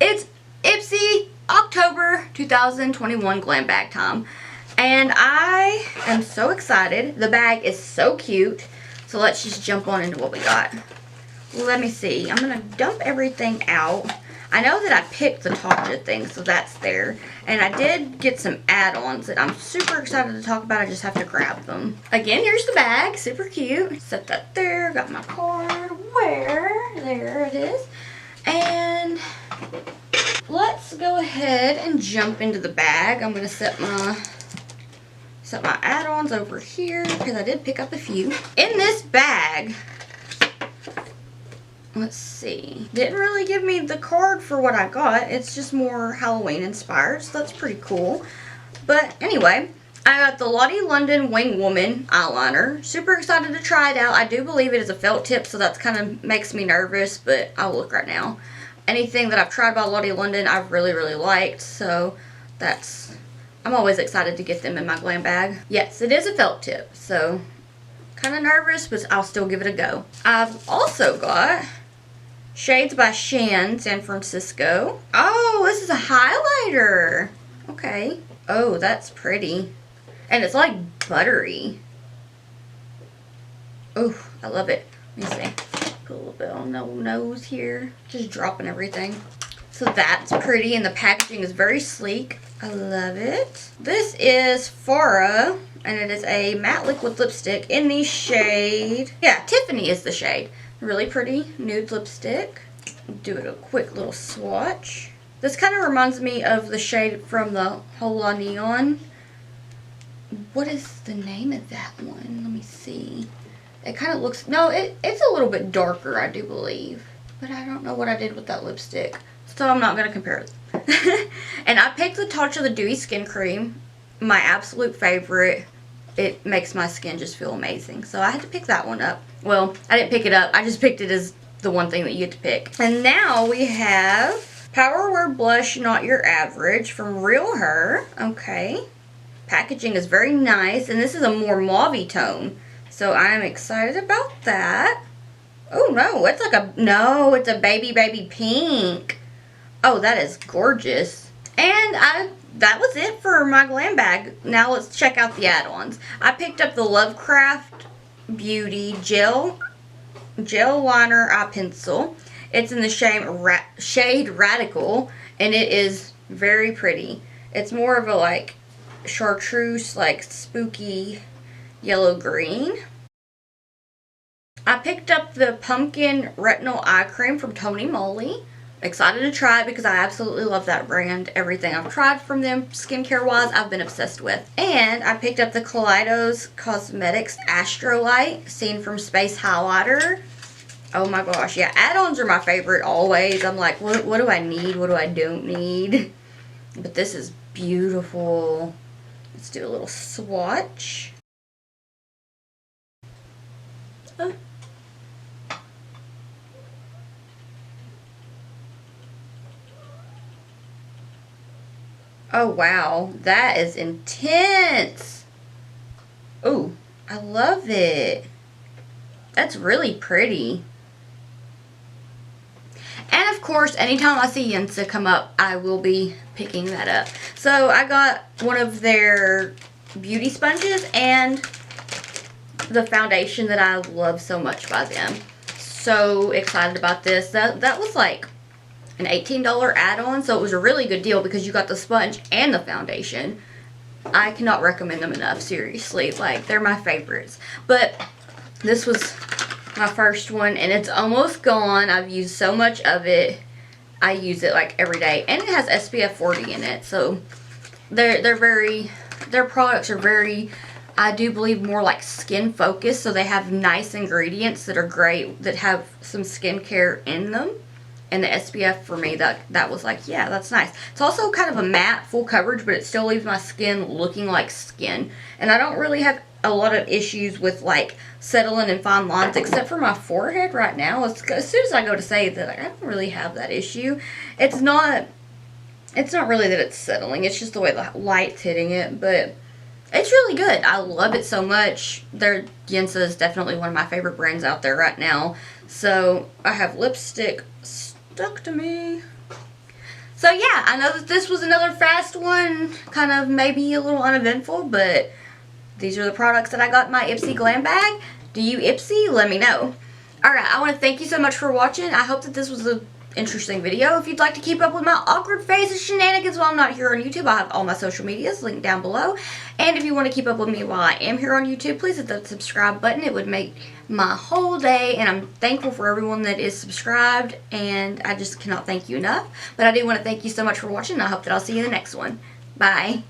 It's Ipsy October 2021 glam bag time. And I am so excited. The bag is so cute. So let's just jump on into what we got. Let me see. I'm going to dump everything out. I know that I picked the Tatcha thing, so that's there. And I did get some add-ons that I'm super excited to talk about. I just have to grab them. Again, here's the bag. Super cute. Set that there. Got my card. Where? There it is. And let's go ahead and jump into the bag. I'm going to set my add-ons over here because I did pick up a few. In this bag, let's see, didn't really give me the card for what I got. It's just more Halloween inspired, so that's pretty cool. But anyway, I got the Lottie London Wing Woman eyeliner. Super excited to try it out. I do believe it is a felt tip, so that kind of makes me nervous, but I'll look right now. Anything that I've tried by Lottie London, I've really, really liked, so I'm always excited to get them in my glam bag. Yes, it is a felt tip, so kind of nervous, but I'll still give it a go. I've also got Shades by Shan San Francisco. Oh, this is a highlighter. Okay. Oh, that's pretty. And it's like buttery. Oh, I love it. Let me see. Put a little bit on the nose here. Just dropping everything. So that's pretty, and the packaging is very sleek. I love it. This is Farah, and it is a matte liquid lipstick in the shade, yeah, Tiffany is the shade. Really pretty nude lipstick. Do it a quick little swatch. This kind of reminds me of the shade from the Hola Neon. What is the name of that one? Let me see. It kind of looks, no, it's a little bit darker, I do believe. But I don't know what I did with that lipstick, so I'm not going to compare it. And I picked the Tatcha the Dewy Skin Cream, my absolute favorite. It makes my skin just feel amazing, so I had to pick that one up. Well, I didn't pick it up, I just picked it as the one thing that you get to pick. And now we have Power Wear Blush Not Your Average from Real Her. Okay, packaging is very nice, and this is a more mauve tone, so I'm excited about that. Oh no, it's like it's a baby pink. Oh, that is gorgeous. And that was it for my glam bag. Now let's check out the add-ons. I picked up the Lovecraft Beauty Gel Liner Eye Pencil. It's in the shade Radical, and it is very pretty. It's more of a like chartreuse, like spooky yellow green. I picked up the Pumpkin Retinol Eye Cream from Tony Moly. Excited to try it because I absolutely love that brand. Everything I've tried from them skincare wise, I've been obsessed with. And I picked up the Kaleidos Cosmetics Astrolight Seen from Space Highlighter. Oh my gosh, yeah, add-ons are my favorite always. I'm like, what do I need? What do I don't need? But this is beautiful. Let's do a little swatch. Oh wow, that is intense. Oh, I love it. That's really pretty. And of course, anytime I see Yensa come up, I will be picking that up. So I got one of their beauty sponges and the foundation that I love so much by them. So excited about this. That was like an $18 add-on, so it was a really good deal because you got the sponge and the foundation. I cannot recommend them enough, seriously. Like, they're my favorites. But this was my first one, and it's almost gone. I've used so much of it. I use it like every day, and it has SPF 40 in it, so their products are very, I do believe, more like skin focused, so they have nice ingredients that are great, that have some skincare in them. And the SPF for me, that was like, yeah, that's nice. It's also kind of a matte, full coverage, but it still leaves my skin looking like skin. And I don't really have a lot of issues with like settling and fine lines, except for my forehead right now. As soon as I go to say that, I don't really have that issue. It's not really that it's settling. It's just the way the light's hitting it, but it's really good. I love it so much. Yensa is definitely one of my favorite brands out there right now. So I have lipstick stuck to me. So yeah, I know that this was another fast one, kind of maybe a little uneventful, but these are the products that I got in my Ipsy Glam bag. Do you Ipsy? Let me know. Alright, I want to thank you so much for watching. I hope that this was an interesting video. If you'd like to keep up with my awkward faces shenanigans while I'm not here on YouTube, I have all my social medias linked down below. And if you want to keep up with me while I am here on YouTube, please hit the subscribe button. It would make my whole day, and I'm thankful for everyone that is subscribed, and I just cannot thank you enough. But I do want to thank you so much for watching, and I hope that I'll see you in the next one. Bye.